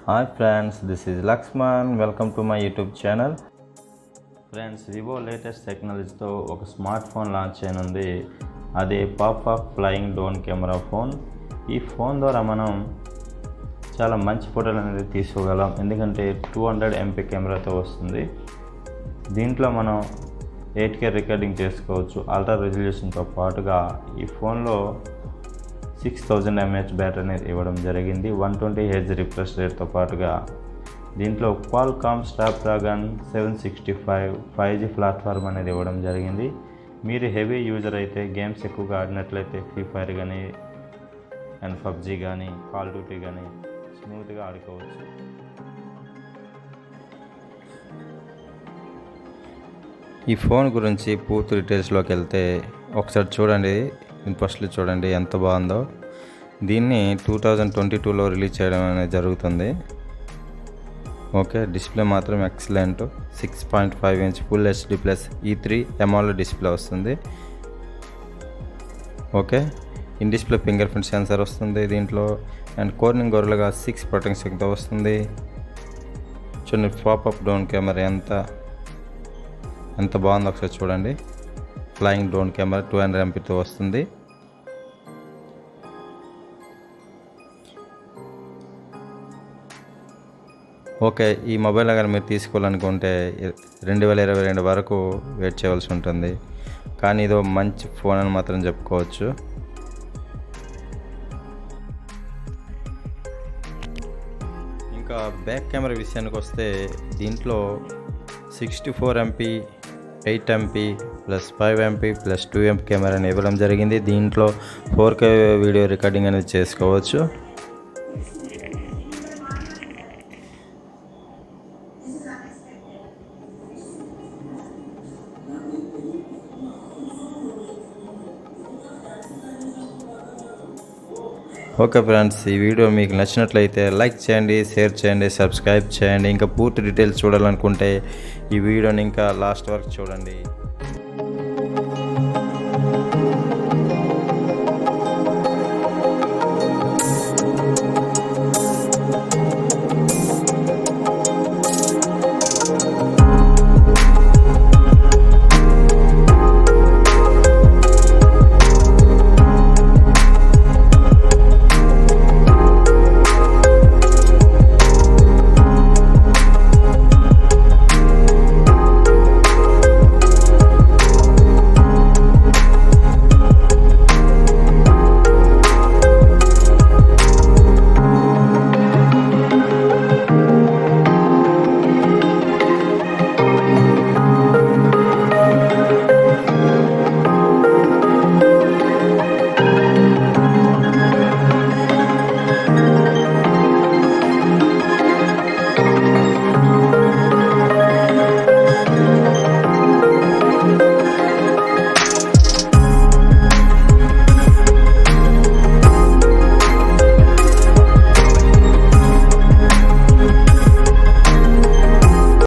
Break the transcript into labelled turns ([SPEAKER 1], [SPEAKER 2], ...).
[SPEAKER 1] Hi friends, this is Lakshman. Welcome to my YouTube channel. Friends, Vivo latest టెక్నాలజీతో ఒక smart phone launch అయినుంది. అదే pop flying drone camera phone. ఈ phone ద్వారా మనం చాలా మంచి ఫోటోలు అనేది తీసుకోగలం, ఎందుకంటే 200 MP కెమెరాతో వస్తుంది. దీంట్లో మనం 8K రికార్డింగ్ చేసుకోవచ్చు. అల్ట్రా రెజల్యూషన్తో పాటుగా ఈ ఫోన్లో 6000 mAh బ్యాటరీ అనేది ఇవ్వడం జరిగింది. 120 Hz రిఫ్రెష్ రేట్తో పాటుగా దీంట్లో క్వాల్కామ్ స్నాప్డ్రాగన్ 765 5G ప్లాట్ఫామ్ అనేది ఇవ్వడం జరిగింది. మీరు హెవీ యూజర్ అయితే, గేమ్స్ ఎక్కువగా ఆడినట్లయితే ఫ్రీ ఫైర్ కానీ అండ్ పబ్జీ కానీ కాల్ డ్యూటీ కానీ స్మూత్గా ఆడుకోవచ్చు. ఈ ఫోన్ గురించి పూర్తి డీటెయిల్స్లోకి వెళ్తే ఒకసారి చూడండి, ఫస్ట్లో చూడండి ఎంత బాగుందో. దీన్ని 2022లో రిలీజ్ చేయడం అనేది జరుగుతుంది. ఓకే, డిస్ప్లే మాత్రం excellent. 6.5 inch full HD plus E3 AMOLED display వస్తుంది. Okay, in display fingerprint sensor వస్తుంది దీంట్లో. అండ్ కార్నింగ్ గొర్రెలుగా 6 ప్రొటెక్షన్తో వస్తుంది. చూడండి పాపప్ డ్రోన్ కెమెరా ఎంత బాగుందో ఒకసారి చూడండి. ఫ్లయింగ్ డ్రోన్ కెమెరా 200 MPతో వస్తుంది. ఓకే, ఈ మొబైల్ కానీ మీరు తీసుకోవాలనుకుంటే 2022 వరకు వెయిట్ చేయవలసి ఉంటుంది. కానీ ఇదో మంచి ఫోన్ అని మాత్రం చెప్పుకోవచ్చు. ఇంకా బ్యాక్ కెమెరా విషయానికి వస్తే దీంట్లో 64 MP 8 MP plus 5 MP plus 2 MP కెమెరాని ఇవ్వడం జరిగింది. దీంట్లో 4K వీడియో రికార్డింగ్ అనేది చేసుకోవచ్చు. ఓకే ఫ్రెండ్స్, ఈ వీడియో మీకు నచ్చినట్లయితే లైక్ చేయండి, షేర్ చేయండి, సబ్స్క్రైబ్ చేయండి. ఇంకా పూర్తి డీటెయిల్స్ చూడాలనుకుంటే ఈ వీడియోని ఇంకా లాస్ట్ వరకు చూడండి.